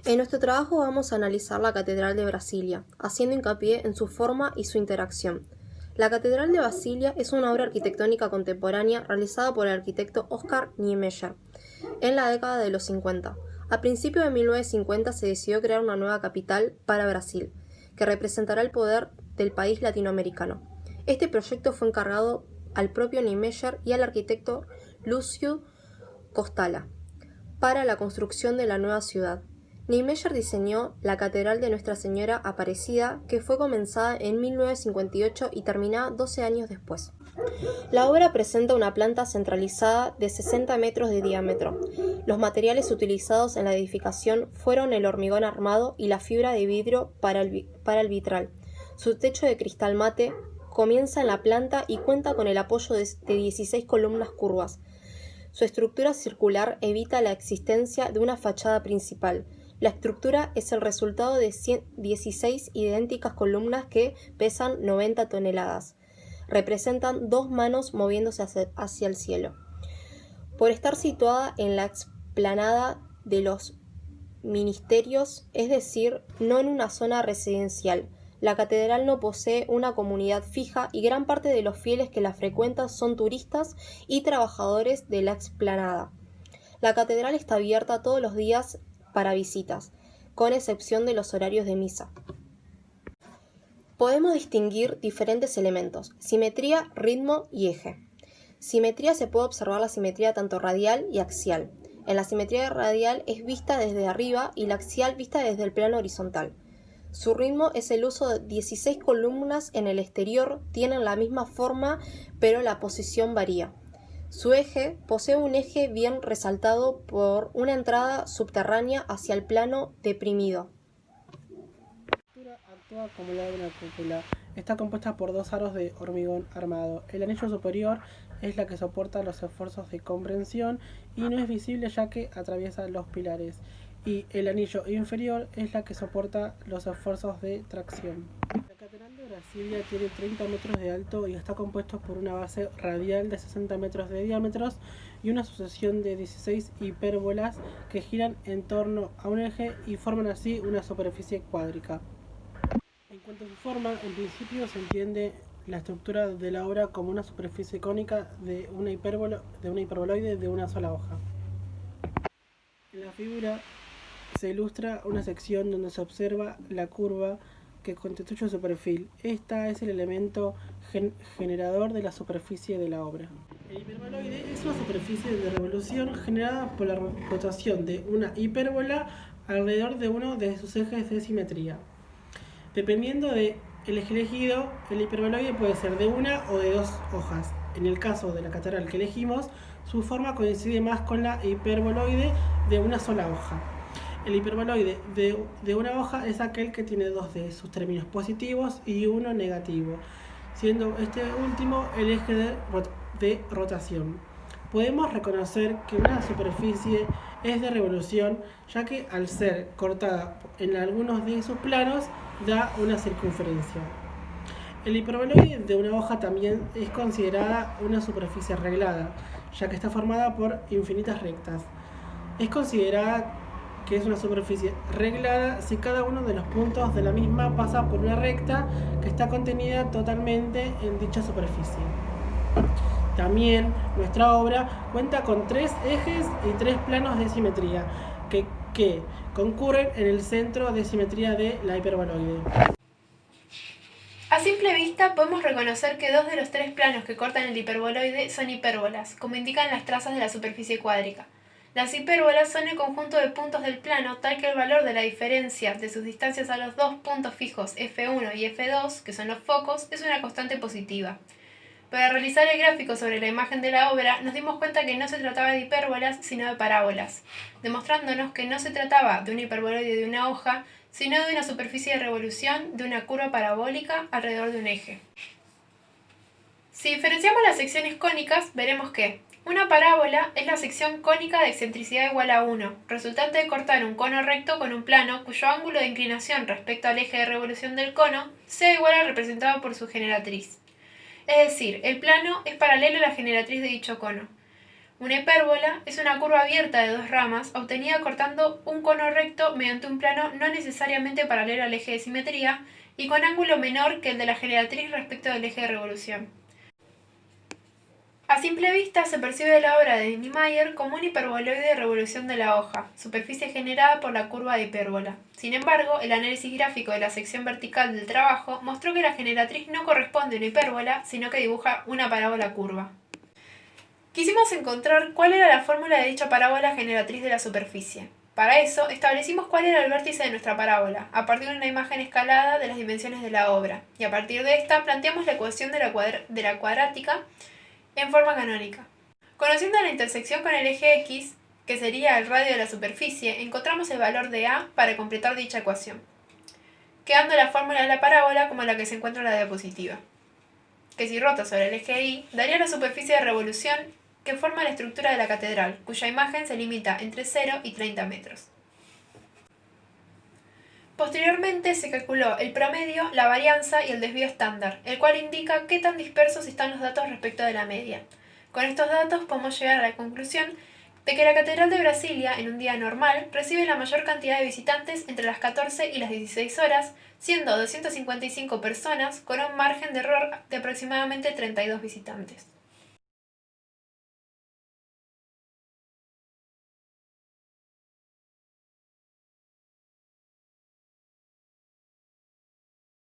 En nuestro trabajo vamos a analizar la Catedral de Brasilia, haciendo hincapié en su forma y su interacción. La Catedral de Brasilia es una obra arquitectónica contemporánea realizada por el arquitecto Oscar Niemeyer en la década de los 50. A principios de 1950 se decidió crear una nueva capital para Brasil, que representará el poder del país latinoamericano. Este proyecto fue encargado al propio Niemeyer y al arquitecto Lúcio Costala para la construcción de la nueva ciudad. Niemeyer diseñó la Catedral de Nuestra Señora Aparecida, que fue comenzada en 1958 y terminada 12 años después. La obra presenta una planta centralizada de 60 metros de diámetro. Los materiales utilizados en la edificación fueron el hormigón armado y la fibra de vidrio para el vitral. Su techo de cristal mate comienza en la planta y cuenta con el apoyo de 16 columnas curvas. Su estructura circular evita la existencia de una fachada principal. La estructura es el resultado de 16 idénticas columnas que pesan 90 toneladas. Representan dos manos moviéndose hacia el cielo. Por estar situada en la explanada de los ministerios, es decir, no en una zona residencial, la catedral no posee una comunidad fija y gran parte de los fieles que la frecuentan son turistas y trabajadores de la explanada. La catedral está abierta todos los días para visitas, con excepción de los horarios de misa. Podemos distinguir diferentes elementos: simetría, ritmo y eje. Simetría: se puede observar la simetría tanto radial y axial. En la simetría radial es vista desde arriba y la axial vista desde el plano horizontal. Su ritmo es el uso de 16 columnas en el exterior, tienen la misma forma, pero la posición varía. Su eje: posee un eje bien resaltado por una entrada subterránea hacia el plano deprimido. La estructura actúa como la de una cúpula. Está compuesta por dos aros de hormigón armado. El anillo superior es la que soporta los esfuerzos de comprensión y no es visible ya que atraviesa los pilares. Y el anillo inferior es la que soporta los esfuerzos de tracción. La Catedral de Brasilia tiene 30 metros de alto y está compuesto por una base radial de 60 metros de diámetro y una sucesión de 16 hipérbolas que giran en torno a un eje y forman así una superficie cuádrica. En cuanto a su forma, en principio se entiende la estructura de la obra como una superficie cónica de una hiperboloide de una sola hoja. En la figura se ilustra una sección donde se observa la curva que constituye su perfil. Esta es el elemento generador de la superficie de la obra. El hiperboloide es una superficie de revolución generada por la rotación de una hipérbola alrededor de uno de sus ejes de simetría. Dependiendo del eje elegido, el hiperboloide puede ser de una o de dos hojas. En el caso de la catedral que elegimos, su forma coincide más con la hiperboloide de una sola hoja. El hiperboloide de una hoja es aquel que tiene dos de sus términos positivos y uno negativo, siendo este último el eje de rotación. Podemos reconocer que una superficie es de revolución, ya que al ser cortada en algunos de sus planos, da una circunferencia. El hiperboloide de una hoja también es considerada una superficie reglada, ya que está formada por infinitas rectas. Es considerada que es una superficie reglada si cada uno de los puntos de la misma pasa por una recta que está contenida totalmente en dicha superficie. También nuestra obra cuenta con 3 ejes y 3 planos de simetría que concurren en el centro de simetría de la hiperboloide. A simple vista podemos reconocer que 2 de los 3 planos que cortan el hiperboloide son hipérbolas, como indican las trazas de la superficie cuádrica. Las hipérbolas son el conjunto de puntos del plano tal que el valor de la diferencia de sus distancias a los dos puntos fijos F1 y F2, que son los focos, es una constante positiva. Para realizar el gráfico sobre la imagen de la obra, nos dimos cuenta que no se trataba de hipérbolas, sino de parábolas, demostrándonos que no se trataba de un hiperboloide de una hoja, sino de una superficie de revolución de una curva parabólica alrededor de un eje. Si diferenciamos las secciones cónicas, veremos que una parábola es la sección cónica de excentricidad igual a 1, resultante de cortar un cono recto con un plano cuyo ángulo de inclinación respecto al eje de revolución del cono sea igual al representado por su generatriz. Es decir, el plano es paralelo a la generatriz de dicho cono. Una hipérbola es una curva abierta de dos ramas obtenida cortando un cono recto mediante un plano no necesariamente paralelo al eje de simetría y con ángulo menor que el de la generatriz respecto del eje de revolución. A simple vista se percibe la obra de Niemeyer como un hiperboloide de revolución de la hoja, superficie generada por la curva de hipérbola. Sin embargo, el análisis gráfico de la sección vertical del trabajo mostró que la generatriz no corresponde a una hipérbola, sino que dibuja una parábola curva. Quisimos encontrar cuál era la fórmula de dicha parábola generatriz de la superficie. Para eso, establecimos cuál era el vértice de nuestra parábola, a partir de una imagen escalada de las dimensiones de la obra, y a partir de esta planteamos la ecuación de la cuadrática en forma canónica. Conociendo la intersección con el eje X, que sería el radio de la superficie, encontramos el valor de A para completar dicha ecuación, quedando la fórmula de la parábola como la que se encuentra en la diapositiva, que si rota sobre el eje Y, daría la superficie de revolución que forma la estructura de la catedral, cuya imagen se limita entre 0 y 30 metros. Posteriormente se calculó el promedio, la varianza y el desvío estándar, el cual indica qué tan dispersos están los datos respecto de la media. Con estos datos podemos llegar a la conclusión de que la Catedral de Brasilia, en un día normal, recibe la mayor cantidad de visitantes entre las 14 y las 16 horas, siendo 255 personas con un margen de error de aproximadamente 32 visitantes.